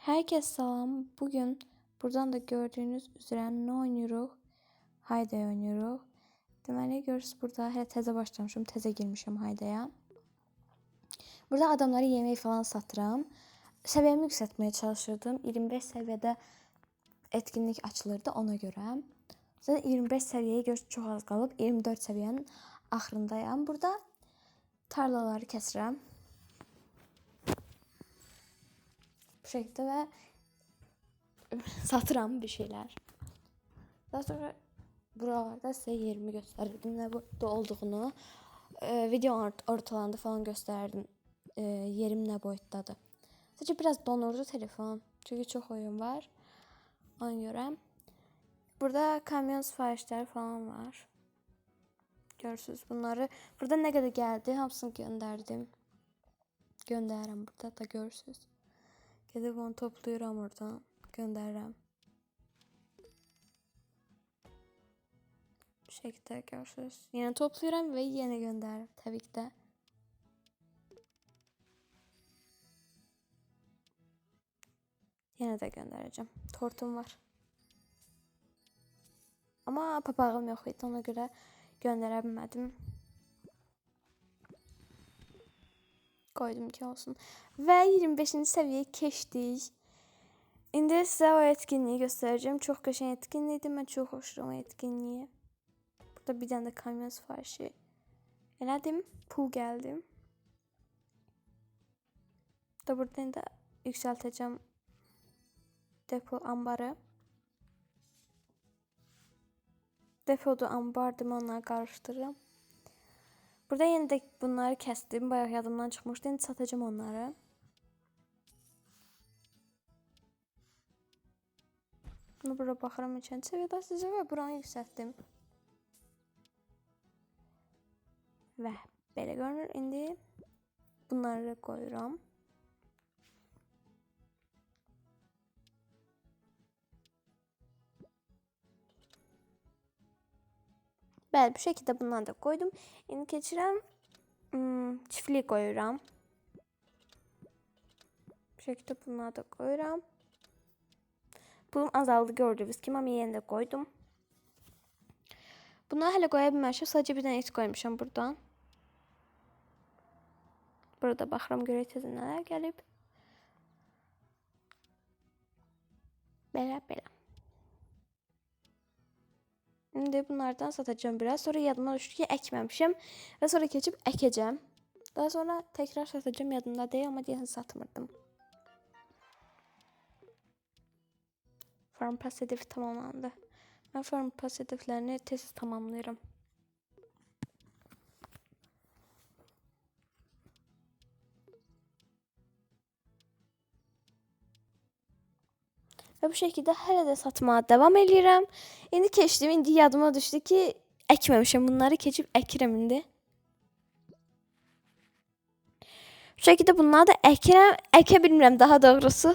Herkes salam. Bugün buradan da gördüğünüz üzere ne oynuyoruz? Haydi oynuyoruz. Deməli görürsünüz burada hələ təzə başlamışım, təzə girmişim Haydaya. Burada adamlara yemək falan satıram. Səviyyəmi yüksəltməyə çalışırdım. 25 səviyyədə etkinlik açılırdı ona görə. Zaten 25 səviyyəyə görə çox az qalıb. 24 səviyyənin axırındayam. Burada tarlaları kəsirəm. Bu şekilde ve satıram bir şeyler. Daha sonra buralarda size yerimi gösterdim ne boyutta olduğunu. Video ortalarında falan gösterdim. Yerim ne boyuttadır. Sadece biraz donurdu telefon. Çünkü çok oyun var. Ona göre. Burada kamyon siparişleri falan var. Görürsünüz bunları. Burada ne kadar geldi hamısını gönderdim. Gönderirim burada da görürsünüz. Gedib onu toplayıram oradan. Göndərirəm. Bu şekilde görürsünüz. Yine toplayıram ve yine göndərirəm tabii ki de. Yine de göndereceğim. Tortum var. Ama papağım yok idi ona göre göndərə bilmədim. Koydum ki olsun. Ve 25. seviyeye keçdik. İndi size o etkinliği göstereceğim. Çok qəşəng etkinlikdir. Mən çox xoşlayıram o etkinliği. Burada bir tane de kamyon siparişi elədim. Pul geldi. Da buradan da yükselteceğim depo ambarı. Depoda ambardım onları karıştırırım. Burada yine de bunları kestim. Bayağı yadımdan çıkmıştı. Şimdi satacağım onları. Burada baxıram neçənci səviyyədə sizə və buranı yüksəltdim. Və belə görünür. İndi bunları koyuram. Bəli, bu şəkildə bunları da koydum. İndi keçirəm çiftlik koyuram. Bu şəkildə bunları da koyuram. Pulum azaldı gördüğünüz kimi ama yeni de koydum. Bunları hələ qoya bilməmişəm. Sadəcə bir dənə et koymuşam buradan. Burada baxıram görək tezə nələr gəlib. Belə. Şimdi bunlardan satacağım biraz. Sonra yadıma düşdü ki əkməmişəm. Və sonra keçib əkəcəm. Daha sonra tekrar satacağım yadımda deyil ama deyəsən satmırdım. Farm Pass hedefi tamamlandı. Ben Farm Pass hedeflerini tez tamamlıyorum. Ve bu şekilde hələ də satmağa devam edirəm. İndi keçdim, indi yadıma düşdü ki əkməmişəm bunları, keçib əkirəm indi. Bu şekilde bunları da əkirəm, əkə bilmirəm daha doğrusu.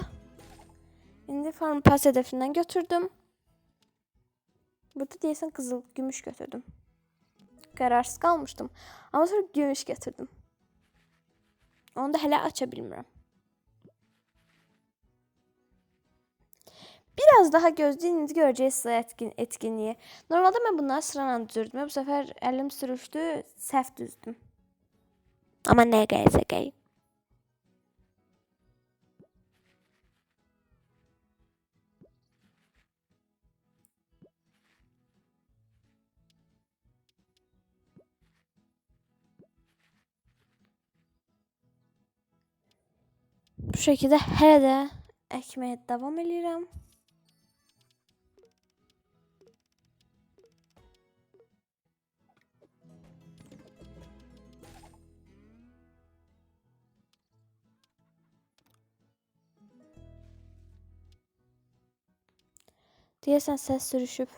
İndi Farm Pass hedefinden götürdüm. Burada deyəsən qızıl, gümüş götürdüm. Qararsız qalmışdım. Ama sonra gümüş götürdüm. Onu da hələ aça bilmirəm. Biraz daha gözləyin, indi görəcəyiz sıra etkinliği. Normalde ben bunları sırayla düzürdüm. Bu sefer əlim sürüşdü, səhv düzdüm. Ama nə gələcək? Bu şekilde hələ də əkməyə davam edirəm. Deyəsən səs sürüşüb.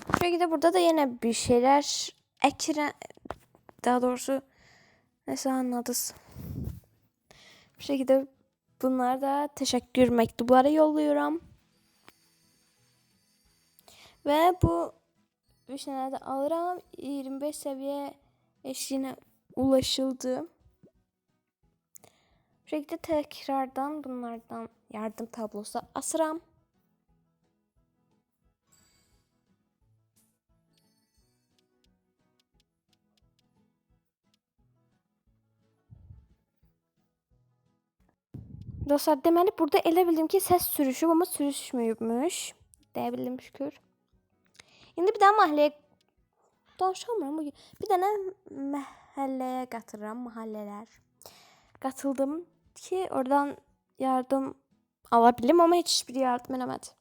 Bu şekilde burada da yine bir şeyler ekire, daha doğrusu neyse anladınız. Bu şekilde bunlar da teşekkür mektupları yolluyorum. Və bu vişnələri də alıram. 25 səviyyə eşiyinə ulaşıldı. Bu şəkildə təkrardan bunlardan yardım tablosu asıram. Dostlar, deməli burada elə bildim ki, səs sürüşüb, amma sürüşməyibmiş. Deyə bildim şükür. İndi bir daha məhəlləyə danışamıram bugün. Bir dənə məhəlləyə qatılıram, mahəllələr. Qatıldım ki, oradan yardım ala bilim, amma heç bir yardım eləmədi.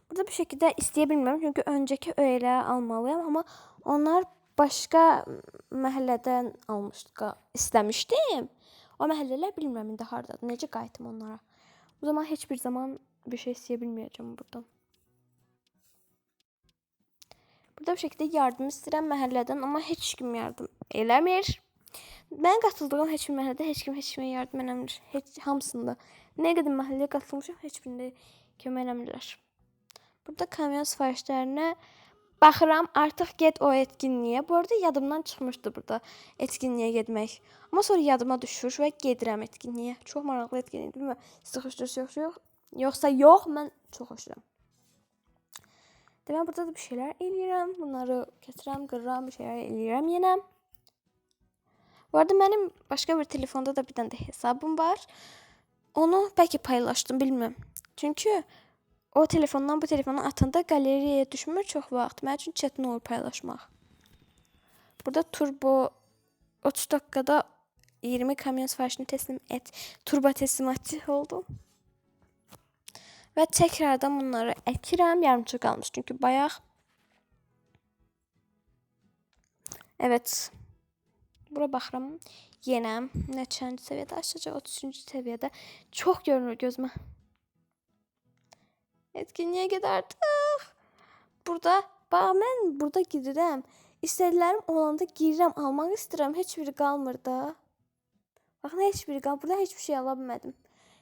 Burada bir şəkildə istəyə bilmirəm, çünki öncəki öylə almalıyam, amma onlar başqa məhəllədən istəmişdim. O məhəllələr bilmirəm indi hardadır, necə qayıtım onlara. O zaman heç bir zaman bir şey istəyə bilməyəcəm buradan. Burada bir şəkildə yardım istəyirəm məhəllədən, amma heç kim yardım eləmir. Mən qatıldığım heç bir məhəllədə heç kimə yardım eləmir. Hamısında. Nə qədər məhəlləyə qatılmışam, heç birində kömək eləmirlər. Burada kamyon sifarişlərinə baxıram, artıq get o etkinliyə. Bu arada yadımdan çıxmışdı burada etkinliyə getmək. Amma sonra yadıma düşür və gedirəm etkinliyə. Çox maraqlı etkinlikdir. Bilmirəm, siz xoşlayırsınız yoxsa yox, mən çox xoşlayıram. Demək, burada da bir şeylər eləyirəm. Bunları gətirəm, qırıram, bir şeylər eləyirəm yenə. Bu arada mənim başqa bir telefonda da bir dənə də hesabım var. Onu bəlkə paylaşdım, bilmirəm. Çünki o telefondan bu telefona atanda qalereyaya düşmür çox vaxt. Mənim üçün çətin olur paylaşmaq. Burada turbo 30 dakikada 20 kamyon sifarişini teslim et. Turbo teslimatçı oldum. Və təkrardan bunları əkirəm. Yarımçıq qalmış çünki bayaq. Evet. Bura baxıram. Yenə neçənci səviyyədə? Aşağıca 33-cü səviyyədə. Çox görünür gözümə. Etkinliyə gedərdik. Burada, bax mən burada girirəm. İstədiklərim olanda girirəm, almaq istəyirəm. Heç biri qalmır da. Baxın, heç biri qalmır. Burada heç bir şey ala bilmədim.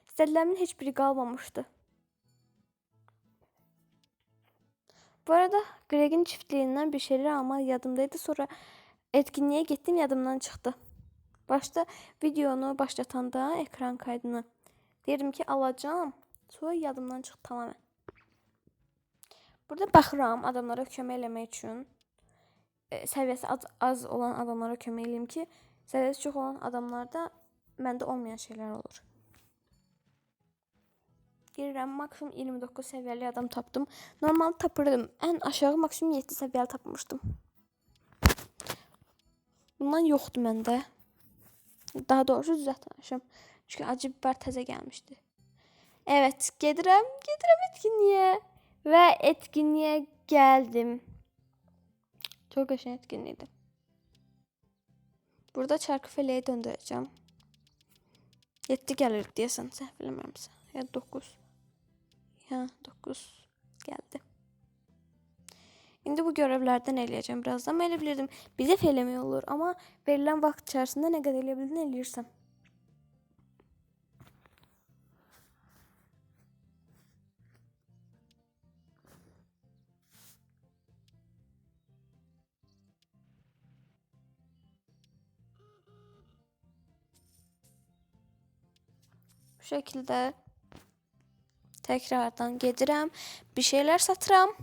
İstədiklərimin heç biri qalmamışdı. Bu arada Greg'in çiftliğindən bir şeyler almaq yadımdaydı. Sonra etkinliğe getdim, yadımdan çıxdı. Başta videonu başlatanda ekran kaydını dedim ki alacağım. Sonra yadımdan çıxdı tamamen. Burada baxıram adamlara kömək eləmək üçün. Səviyyəsi az olan adamlara kömək eləyim ki, səviyyəsi çox olan adamlarda məndə olmayan şeylər olur. Girirəm, maksimum 29 səviyyəli adam tapdım. Normal tapırdım. Ən aşağı maksimum 7 səviyyəli tapmışdım. Bundan yoxdur məndə. Daha doğrusu düzəltmişəm. Çünki acı biber təzə gəlmişdi. Evet, gedirəm etkinliyə. Və etkinliyə gəldim. Çok qəşəng etkinlikdir. Burada çarkı feleği döndürəcəm. 7 gəlir deyəsən, səhv eləmirəmsə. Ya 9. Ya 9 gəldi. İndi bu görevlərdən eləyəcəm birazdan. Mən elə bilirdim, bir dəfə eləmək olur. Amma verilən vaxt içərisində nə qədər eləyə bildin, eləyirsən. Bu şəkildə təkrardan gedirəm. Bir şeylər satıram.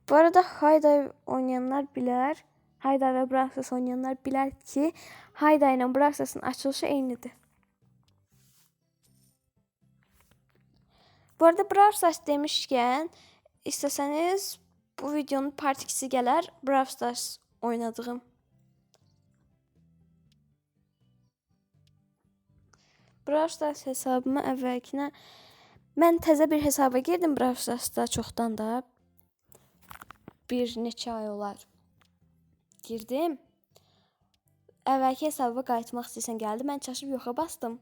Bu arada Hayday oynayanlar bilər. Hayday və Brawl Stars oynayanlar bilər ki, Hayday ilə Brawl Stars'ın açılışı eynidir. Bu arada Brawl Stars demişkən, istəsəniz bu videonun part 2'si gələr. Brawl Stars oynadığım. Brawl Stars hesabıma əvvəlkinə mən təzə bir hesaba girdim Brawl Stars'da çoxdan da. Bir neçə ay olar girdim. Əvvəlki hesabıma qayıtmaq istəyirsən gəldi. Mən çaşıb yoxa bastım.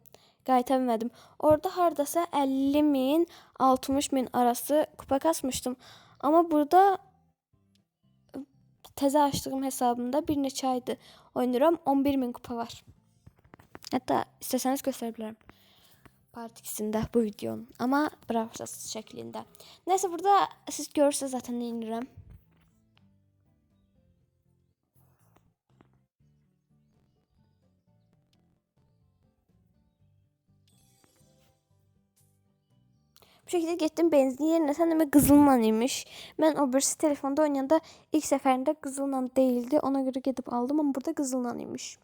Qayıta bilmədim. Orada hardasa 50.000, 60.000 arası kupa kasmışdım. Amma burada təzə açdığım hesabımda bir neçə aydır oynuyorum. 11.000 kupa var. Hətta istəsəniz göstərə bilərəm. Part 2-sində bu videonun. Amma bıraxacağız şəklində. Nəysə, burada siz görürsünüz zaten nə edirəm. Bu şekilde getdim benzin yerine. Sen demek qızılla imiş. Ben o birisi telefonda oynayanda ilk seferinde qızılla değildi. Ona göre gidip aldım ama burada qızılla imiş.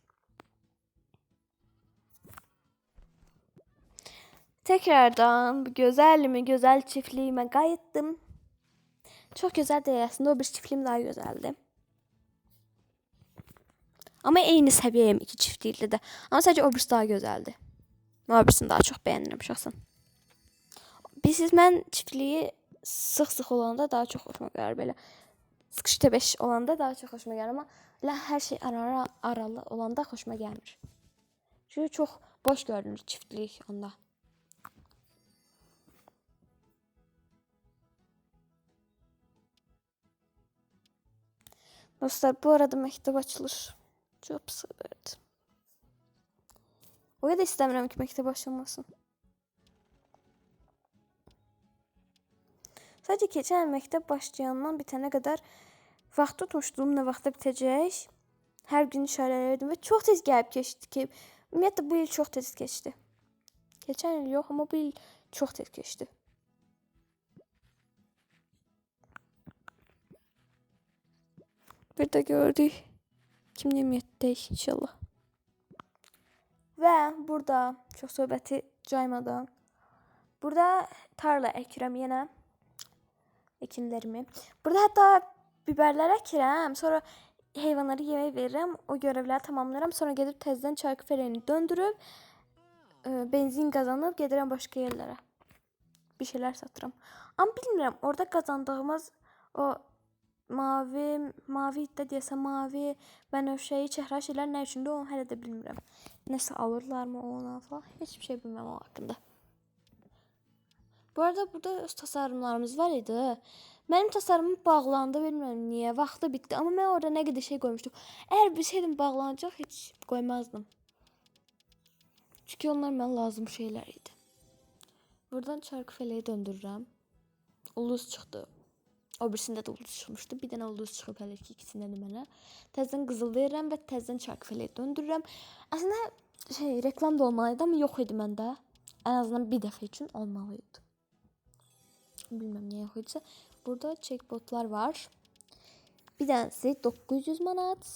Tekrardan güzel çiftliğime qayıtdım. Çok güzel değil aslında. O bir çiftliğim daha güzeldi. Ama eyni səviyyəyəm iki çiftlikdə də. Ama sadece o birisi daha güzeldi. O birisini daha çok beğendim şahsen. Bilirsiniz, mən çiftliyi sıx olanda daha çok hoşuma gəlir belə. Sıkıştı 5 olanda daha çok hoşuma gəlir ama her şey aralı olanda hoşuma gəlmir. Çünkü çok boş görünür çiftlik onda. Dostlar, bu arada məktəb açılır. Çok sıkıldı. O kadar istemiyorum ki məktəb açılmasın. Sadece keçən məktəb başlayandan bitənə qədər vaxt tutmuşdum, nə vaxtda bitəcək. Hər gün işarələyirdim və çox tez gəlib keçdi ki, ümumiyyətlə bu il çox tez keçdi. Keçən il yox, amma bu il çox tez keçdi. Bir de gördük. 2027'deyiz inşallah. Və burada çox söhbəti caymadan burada tarla əkirəm yenə ekinlərimi. Burada hətta biberlər əkirəm, sonra heyvanlara yemək verirəm, o görevləri tamamlayıram, sonra gedib təzədən çay küfələrini döndürüb benzin qazanıb gedirəm başqa yerlərə. Bir şeylər satıram. Amma bilmirəm, orada qazandığımız o mavi iddə deyəsə mavi, bənövşəyi, çəhra şeylər nə üçündür, onu hələ də bilmirəm. Nəsə alırlarmı ona falan, heç bir şey bilmirəm o haqqında. Bu arada burada öz tasarımlarımız var idi. Mənim tasarımım bağlandı, bilmirəm niyə, vaxtı bitdi. Amma mən orada nə qədər şey qoymuşdum. Əgər bilsəydim bağlanacaq, heç qoymazdım. Çünki onlar mənə lazım şeylər idi. Buradan çarkı fələyi döndürürəm. Ulduz çıxdı. O birisində də ulduz çıxmışdı. Bir dənə ulduz çıxıb hələ ki, ikisindən də mənə. Təzədən qızıl verirəm və təzədən çarkı fələyi döndürürəm. Əslində reklam da olmalıydı, amma yox idi məndə. Ən azından bir dəfə üçün olmalıydı. Bilməm niyə yox idisə. Burada checkbotlar var. Bir dənəsi 900 manat.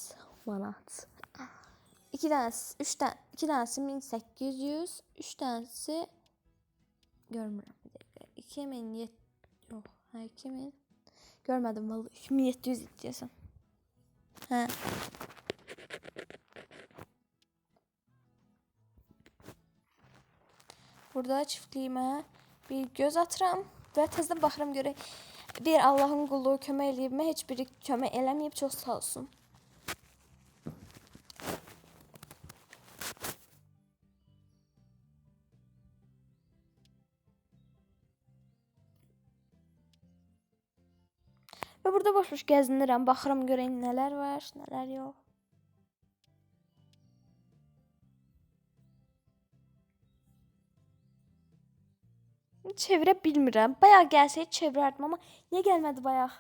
İki dənəsi 1800, 3 dənəsi görmürəm bir dəqiqə. 2007 yox, 2000 görmədim vallahi. 2700 deyəsən. Hə. Burada çiftliyimə bir göz atıram və təzədən baxıram görək. Bir Allahın qulu kömək eləyibmi? Heç biri kömək eləməyib, çox sağ olsun. Və burada boş-boş gəzinirəm, baxıram görək nələr var, nələr yox. Çevirə bilmirəm. Bayaq gəlsəydi çevirərdim, amma niyə gəlmədi bayaq?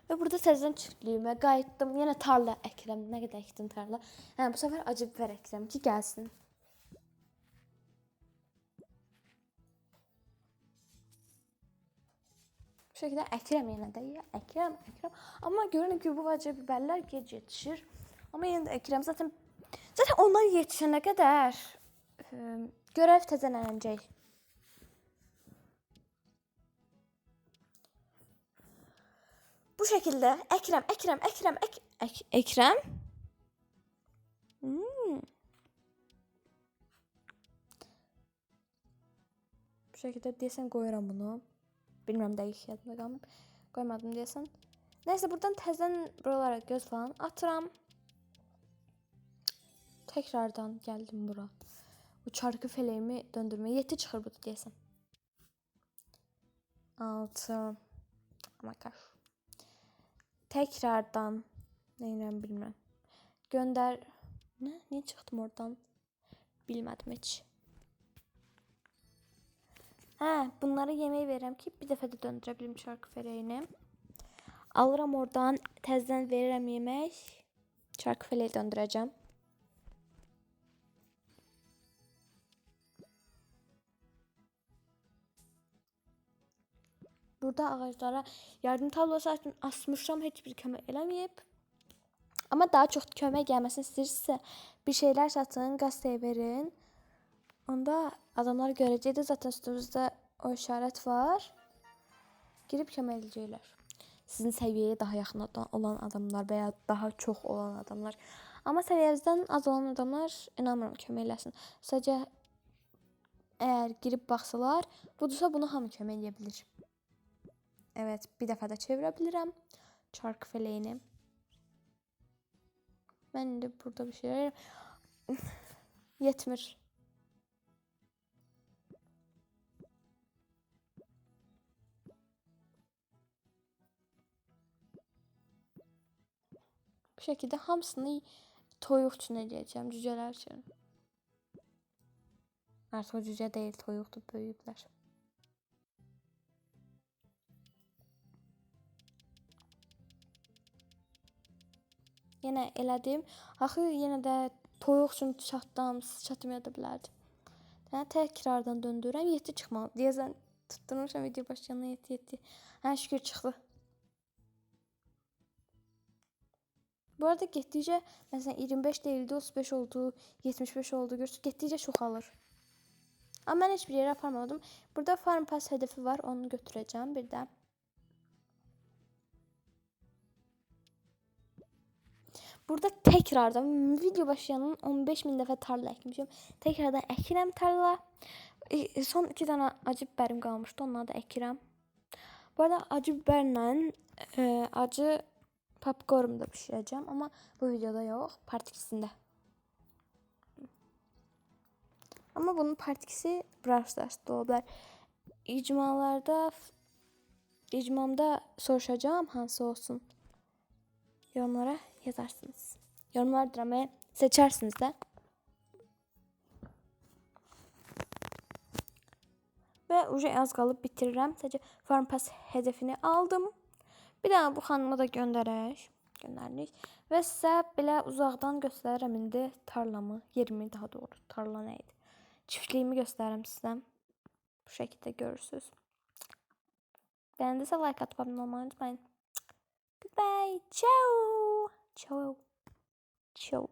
Və burada təzədən çiftliyimə qayıtdım. Yenə tarla əkirəm. Nə qədər əkdim tarla? Hə, bu səfər acı biber əkirəm ki, gəlsin. Bu şəkildə əkirəm yenə də. Əkirəm. Amma görürəm ki, bu acı biberlər gec yetişir. Amma yenə də əkirəm. Zaten onlar yetişənə qədər görev təzələnəcək. Bu şekilde ekrem. Bu şekilde deyəsən qoyuram bunu. Bilmirəm dəqiq yadımda qalmır. Qoymadım deyəsən. Neyse buradan təzədən buralara göz falan atıram. Tekrardan geldim bura. Bu çarkı feleğimi döndürmeye 7 çıxır budur deyəsən. 6. Ama kaç. Tekrardan neyle bilmem. Gönder. Ne? Niye çıktım oradan? Bilmedim hiç. Bunları yemeği verəm ki bir dəfə də döndürə bilim çarkı feleğini. Alıram oradan təzədən verirəm yemək. Çarkı feleği döndürəcəm. Burada ağaclara yardım tablosu asmışam, heç bir kömək eləməyib. Ama daha çok kömək gəlməsini istəyirsinizsə bir şeyler satın, gazeteye verin. Onda adamlar görəcəkdir. Zaten üstümüzdə o işarət var. Girib kömək edəcəklər. Sizin səviyyəyə daha yaxın olan adamlar veya daha çox olan adamlar. Ama səviyyənizdən az olan adamlar inanmıram kömək eləsin. Sadəcə eğer girib baxsalar, budursa bunu hamı kömək edə bilir. Evet, bir dəfə də çevirə bilirəm çarkı feleğini. Ben de burada bir şeyler yetmir. Bu şekilde hamısını toyuq üçün edəcəm, cücələr üçün. Artıq o cücə deyil, toyuqdur, böyüyüblər. Yenə elədim. Axı yenə də toyuq üçün çatdım, çatmaya da bilərdi. Təkrardan döndürürəm, 7 çıxmalı. Deyəsən tutturmuşam video başlayandan 7. Şükür çıxdı. Bu arada getdikcə məsələn 25 değildi, 35 oldu, 75 oldu. Görürsünüz, getdikcə çoxalır. Ama ben hiçbir yere aparmadım. Burada Farm Pass hedefi var, onu götüreceğim bir de. Burada tekrardan video başlayanın 15.000 dəfə tarla ekmişim. Tekrardan ekirəm tarla. Son 2 tane acı biberim kalmıştı, onları da ekirəm. Bu arada acı biberlə acı popcorn da pişireceğim ama bu videoda yok, part 2'sində. Ama bunun part 2'si Brawl Stars'da olabilir. İcmamda soruşacağım hansı olsun. Yorumlara yazarsınız. Yorumlar dramayı seçersiniz de. Ve uca az kalıp bitiririm. Sadece Farm Pass hedefini aldım. Bir daha bu xanıma da göndərək. Və sizə belə uzaqdan göstərirəm indi tarlamı, yerimi daha doğru. Tarla nə idi? Çiftliğimi göstərirəm sizə. Bu şekilde görürsünüz. Beğendiyse like atıp abone olmayı unutmayın. Goodbye. Ciao. Ciao. Ciao.